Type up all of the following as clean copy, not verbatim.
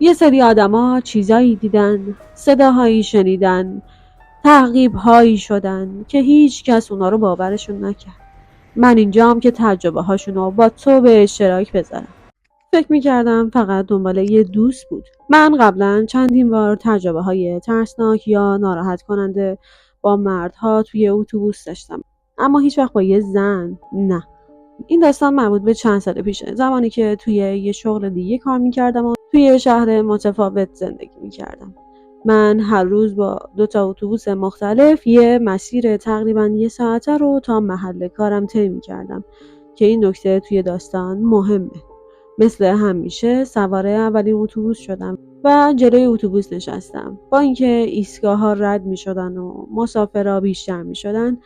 یه سری آدما چیزایی دیدن، صداهایی شنیدن، تعقیب‌هایی شدن که هیچ کس اونا رو باورشون نکرد. من اینجام که تجربه هاشونو با تو به اشتراک بذارم. فکر میکردم فقط دنبال یه دوست بود. من قبلا چندین بار تجربه های ترسناک یا ناراحت کننده با مردها توی اتوبوس داشتم، اما هیچ وقت با یه زن نه. این داستان مربوط به چند سال پیشه، زمانی که توی یه شغل دیگه کار میکردم و توی یه شهر متفاوت زندگی میکردم. من هر روز با 2 اتوبوس مختلف یه مسیر تقریبا 1 ساعته رو تا محل کارم طی میکردم که این نکته توی داستان مهمه. مثل همیشه سوار اولین اتوبوس شدم و جلوی اتوبوس نشستم. با اینکه ایستگاه‌ها رد می‌شدن و مسافرها بیشتر می‌شدن،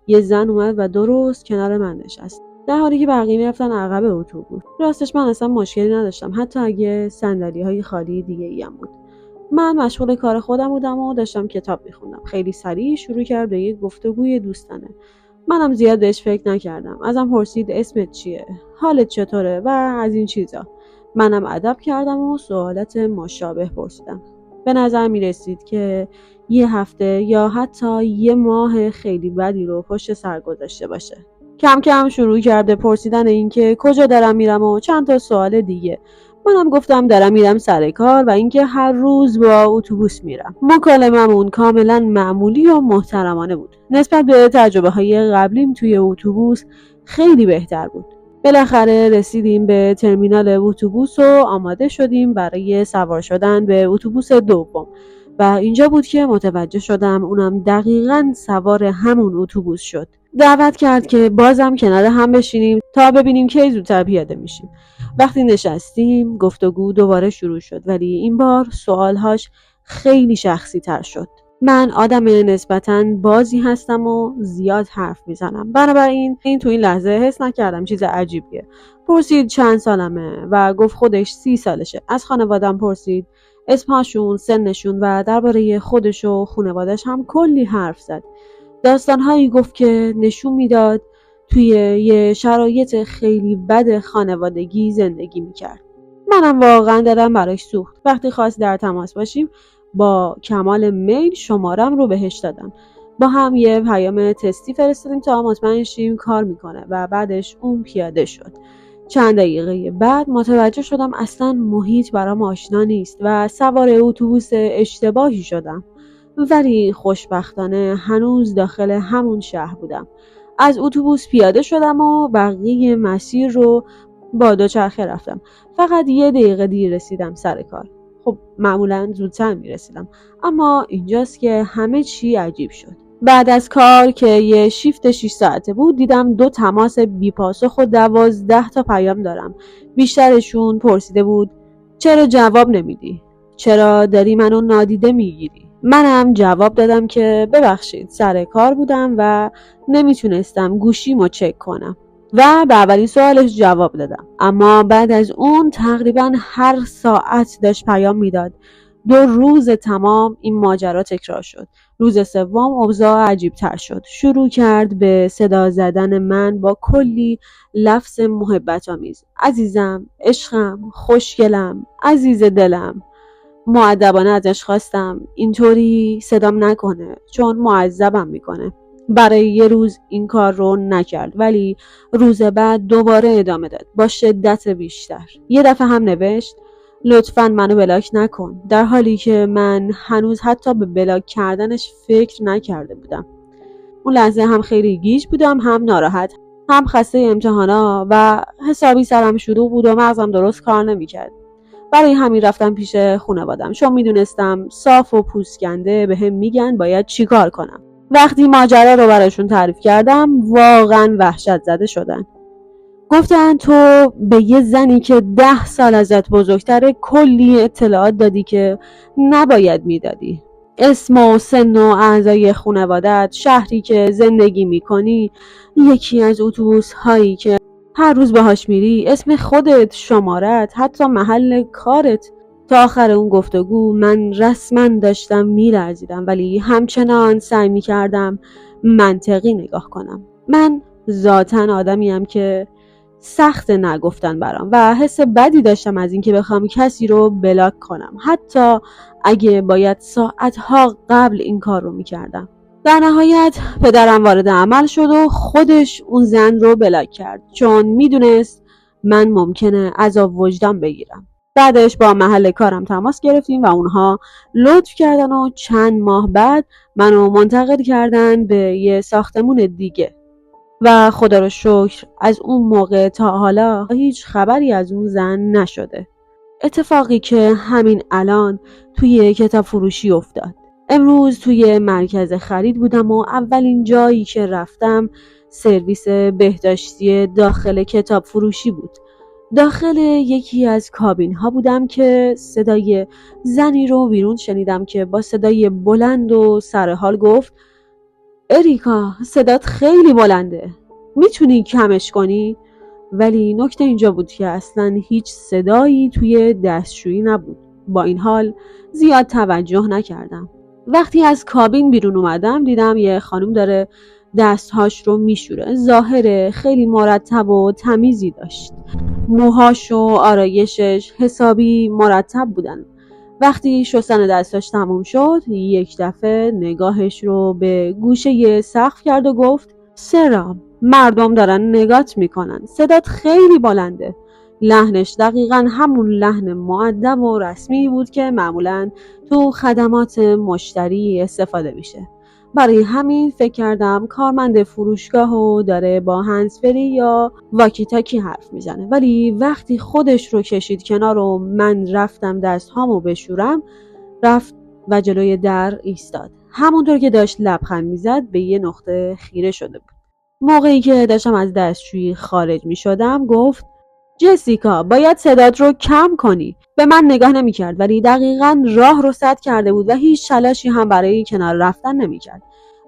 یه زن اومد و درست کنار من نشست، در حالی که بقیه می‌رفتن عقب اتوبوس. راستش من اصلا مشکلی نداشتم، حتی اگه صندلی‌های خالی دیگه‌ای هم بود. من مشغول کار خودم بودم و داشتم کتاب می‌خوندم. خیلی سریع شروع کرد به یک گفتگوی دوستانه. منم زیاد بهش فکر نکردم. ازم پرسید اسمت چیه؟ حالت چطوره؟ و از این چیزا. منم ادب کردم و سوالات مشابه پرسیدم. به نظر می رسید که یه هفته یا حتی یه ماه خیلی بدی رو پشت سر گذاشته باشه. کم کم شروع کرده پرسیدن این که کجا دارم میرم و چند تا سوال دیگه. منم گفتم دارم میرم سر کار و اینکه هر روز با اتوبوس میرم. مکالممون کاملا معمولی و محترمانه بود. نسبت به تجربه‌های قبلیم توی اتوبوس خیلی بهتر بود. بالاخره رسیدیم به ترمینال اتوبوس و آماده شدیم برای سوار شدن به اتوبوس دوم. و اینجا بود که متوجه شدم اونم دقیقاً سوار همون اتوبوس شد. دعوت کرد که بازم کنار هم بشینیم تا ببینیم کی زودتر پیاده میشیم. وقتی نشستیم گفتگو دوباره شروع شد، ولی این بار سوالهاش خیلی شخصی تر شد. من آدم نسبتاً بازی هستم و زیاد حرف میزنم، بنابراین تو این لحظه حس نکردم چیز عجیبیه. پرسید چند سالمه و گفت خودش 30 سالشه. از خانوادم پرسید، اسمشون، سنشون و درباره خودش و خانوادش هم کلی حرف زد. داستانهایی گفت که نشون میداد توی یه شرایط خیلی بد خانوادگی زندگی میکرد. منم واقعا دلم براش سوخت. وقتی خواست در تماس باشیم با کمال میل شمارم رو بهش دادم. با هم یه پیام تستی فرستادیم تا مطمئن شیم کار میکنه و بعدش اون پیاده شد. چند دقیقه بعد متوجه شدم اصلا محیط برام آشنا نیست و سوار اتوبوس اشتباهی شدم. ولی خوشبختانه هنوز داخل همون شهر بودم. از اتوبوس پیاده شدم و بقیه مسیر رو با دوچرخه رفتم. فقط 1 دقیقه دیر رسیدم سر کار. خب معمولا زودتر میرسیدم، اما اینجاست که همه چی عجیب شد. بعد از کار که یه شیفت 6 ساعته بود دیدم 2 تماس بی‌پاسخ و 12 تا پیام دارم. بیشترشون پرسیده بود چرا جواب نمیدی؟ چرا داری منو نادیده میگیری؟ منم جواب دادم که ببخشید سر کار بودم و نمیتونستم گوشیمو چک کنم و به اولین سوالش جواب دادم. اما بعد از اون تقریبا هر ساعت داشت پیام میداد. 2 روز تمام این ماجرا تکرار شد. روز سوم اوضاع عجیب تر شد. شروع کرد به صدا زدن من با کلی لفظ محبت آمیز. عزیزم، عشقم، خوشگلم، عزیز دلم. مؤدبانه ازش خواستم اینطوری صدام نکنه چون معذبم میکنه. برای یه روز این کار رو نکرد، ولی روز بعد دوباره ادامه داد با شدت بیشتر. یه دفعه هم نوشت لطفاً منو بلاک نکن، در حالی که من هنوز حتی به بلاک کردنش فکر نکرده بودم. اون لحظه هم خیلی گیج بودم، هم ناراحت، هم خسته امتحانا و حسابی سرم شلوغ بود و مغزم درست کار نمیکرد. برای همین رفتم پیش خانوادم چون میدونستم صاف و پوسکنده بهم میگن باید چی کار کنم. وقتی ماجرا رو براشون تعریف کردم واقعا وحشت زده شدن. گفتن تو به یه زنی که 10 سال ازت بزرگتره کلی اطلاعات دادی که نباید میدادی. اسم و سن و اعضای خانوادت، شهری که زندگی میکنی، یکی از اتوبوس هایی که هر روز باهاش میری، اسم خودت، شمارت، حتی محل کارت. تا آخر اون گفتگو من رسما داشتم میلرزیدم، ولی همچنان سعی میکردم منطقی نگاه کنم. من ذاتاً آدمیم که سخت نگفتن برام و حس بدی داشتم از اینکه بخوام کسی رو بلاک کنم، حتی اگه باید ساعتها قبل این کار رو میکردم. در نهایت پدرم وارد عمل شد و خودش اون زن رو بلاک کرد، چون میدونست من ممکنه عذاب وجدان بگیرم. بعدش با محل کارم تماس گرفتیم و اونها لطف کردن و چند ماه بعد منو منتقل کردن به یه ساختمون دیگه و خدا رو شکر از اون موقع تا حالا هیچ خبری از اون زن نشده. اتفاقی که همین الان توی کتاب فروشی افتاد. امروز توی مرکز خرید بودم و اولین جایی که رفتم سرویس بهداشتی داخل کتاب فروشی بود. داخل یکی از کابین ها بودم که صدای زنی رو بیرون شنیدم که با صدای بلند و سرحال گفت: اریکا، صدات خیلی بلنده، میتونی کمش کنی؟ ولی نکته اینجا بود که اصلا هیچ صدایی توی دستشویی نبود. با این حال زیاد توجه نکردم. وقتی از کابین بیرون اومدم دیدم یه خانم داره دستهاش رو میشوره. ظاهر خیلی مرتب و تمیزی داشت. موهاش و آرایشش حسابی مرتب بودن. وقتی شستن دستاش تموم شد یک دفعه نگاهش رو به گوشه سقف کرد و گفت: سرا، مردم دارن نگات میکنن، صدات خیلی بلنده. لحنش دقیقاً همون لحن مؤدب و رسمی بود که معمولاً تو خدمات مشتری استفاده میشه. برای همین فکر کردم کارمند فروشگاه و داره با هندزفری یا واکی تاکی حرف میزنه. ولی وقتی خودش رو کشید کنار و من رفتم دستهامو بشورم، رفت و جلوی در ایستاد. همونطور که داشت لبخند میزد به یه نقطه خیره شده بود. موقعی که داشتم از دستشویی خارج میشدم گفت: جسیکا، باید صدات رو کم کنی. به من نگاه نمیکرد ولی دقیقاً راه رو سد کرده بود و هیچ تلاشی هم برای کنار رفتن نمیکرد.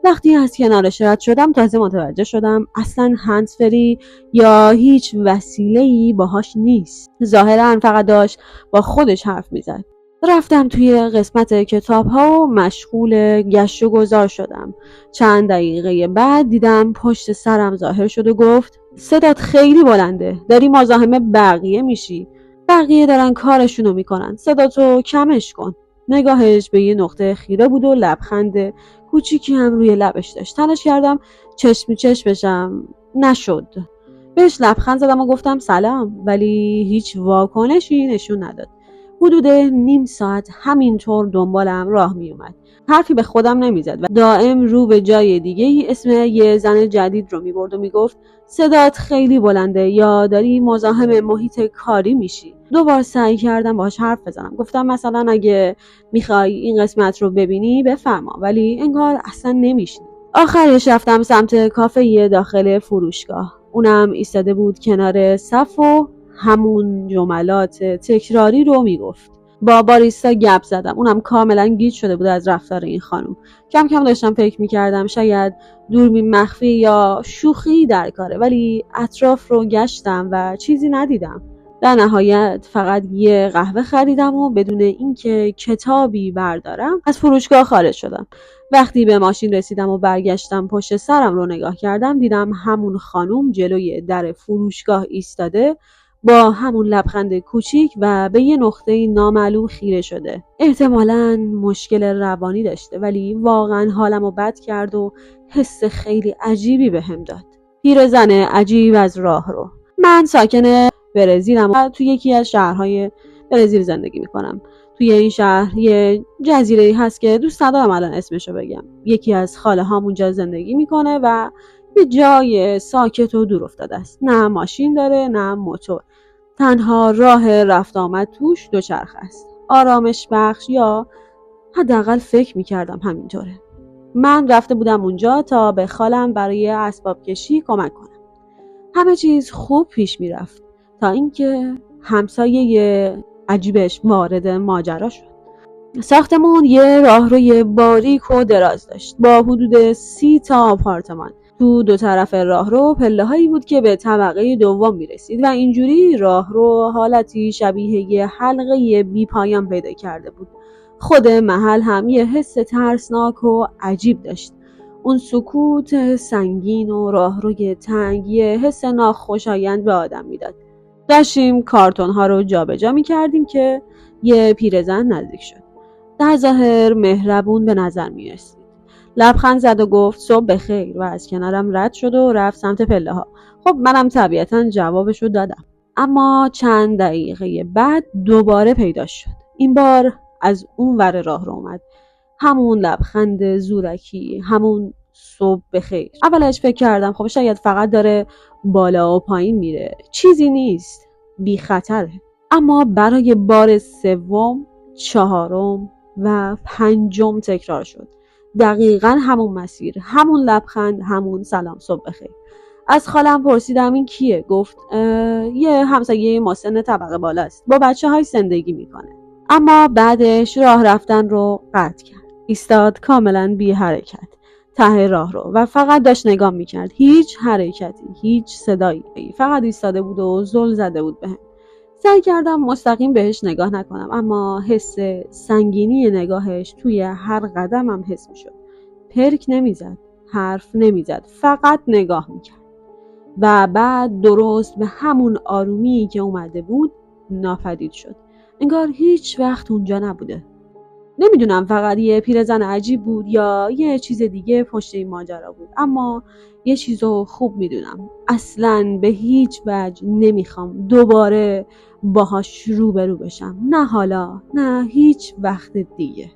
وقتی از کنارش رد شدم تازه متوجه شدم اصلاً هندزفری یا هیچ وسیله‌ای باهاش نیست. ظاهراً فقط داشت با خودش حرف میزد. رفتم توی قسمت کتاب ها و مشغول گشت و گذار شدم. چند دقیقه بعد دیدم پشت سرم ظاهر شد و گفت: صدات خیلی بلنده، داری مزاحم بقیه میشی. بقیه دارن کارشونو میکنن، صداتو کمش کن. نگاهش به یه نقطه خیره بود و لبخند کوچیکی هم روی لبش داشت. تلاش کردم چشمی چشمشم، نشد. بهش لبخند زدم و گفتم سلام، ولی هیچ واکنشی نشون نداد. حدود نیم ساعت همینطور دنبالم راه می اومد. حرفی به خودم نمیزد و دائم رو به جای دیگه ای اسم یه زن جدید رو می برد و می گفت: صدات خیلی بلنده، یا داری مزاحم محیط کاری میشی. دوبار سعی کردم باهاش حرف بزنم. گفتم مثلا اگه میخوای این قسمت رو ببینی بفرما، ولی انگار اصلا نمیشنید. آخرش رفتم سمت کافه داخل فروشگاه. اونم ایستاده بود کنار صف و همون جملات تکراری رو میگفت. با باریستا گپ زدم. اونم کاملا گیج شده بود از رفتار این خانم. کم کم داشتم فکر میکردم شاید دوربین مخفی یا شوخی در کاره، ولی اطراف رو گشتم و چیزی ندیدم. در نهایت فقط یه قهوه خریدم و بدون اینکه کتابی بردارم از فروشگاه خارج شدم. وقتی به ماشین رسیدم و برگشتم پشت سرم رو نگاه کردم دیدم همون خانم جلوی در فروشگاه ایستاده با همون لبخند کوچیک و به یه نقطه نامعلوم خیره شده. احتمالاً مشکل روانی داشته ولی واقعاً حالمو بد کرد و حس خیلی عجیبی بهم داد. پیرزن عجیب از راه رو. من ساکن برزیلم و توی یکی از شهرهای برزیل زندگی میکنم. توی این شهر یه جزیره‌ای هست که دوست ندارم الان اسمشو بگم. یکی از خاله هام اونجا زندگی میکنه و یه جای ساکت و دور افتاده است. نه ماشین داره نه موتور. تنها راه رفت آمد توش دوچرخه است. آرامش بخش، یا حداقل فکر میکردم همینطوره. من رفته بودم اونجا تا به خالم برای اسباب کشی کمک کنم. همه چیز خوب پیش میرفت تا اینکه همسایه عجیبش وارد ماجرا شد. ساختمون یه راهروی باریک و دراز داشت با حدود 30 تا آپارتمان. تو دو طرف راهرو پله‌هایی بود که به طبقه دوم میرسید و اینجوری راهرو حالتی شبیه یه حلقه بی پایان پیدا کرده بود. خود محل هم یه حس ترسناک و عجیب داشت. اون سکوت سنگین و راهروی تنگ یه حس ناخوشایند به آدم میداد. داشتیم کارتون ها رو جابجا میکردیم که یه پیرزن نزدیک شد. در ظاهر مهربون به نظر میرسید. لبخند زد و گفت صبح بخیر و از کنارم رد شد و رفت سمت پله ها. خب منم طبیعتا جوابشو دادم. اما چند دقیقه بعد دوباره پیدا شد. این بار از اون ور راه رو اومد. همون لبخند زورکی، همون صبح بخیر. اولش فکر کردم خب شاید فقط داره بالا و پایین میره، چیزی نیست، بی خطره. اما برای بار سوم، چهارم و پنجم تکرار شد. دقیقاً همون مسیر، همون لبخند، همون سلام صبح بخیر. از خالم پرسیدم این کیه؟ گفت یه همسایه مسن طبقه بالاست، با بچه‌هاش زندگی میکنه. اما بعدش راه رفتن رو قطع کرد. ایستاد کاملا بی حرکت ته راه رو و فقط داشت نگاه میکرد. هیچ حرکتی، هیچ صدایی. فقط ایستاده بود و زل زده بود بهم. سعی کردم مستقیم بهش نگاه نکنم، اما حس سنگینی نگاهش توی هر قدمم حس میشد. پرک نمیزد، حرف نمیزد، فقط نگاه میکرد. و بعد درست به همون آرومی که اومده بود ناپدید شد. انگار هیچ وقت اونجا نبوده. نمیدونم فقط یه پیرزن عجیب بود یا یه چیز دیگه پشت این ماجرا بود، اما یه چیزو خوب میدونم، اصلاً به هیچ وجه نمیخوام دوباره باهاش روبرو بشم. نه حالا، نه هیچ وقت دیگه.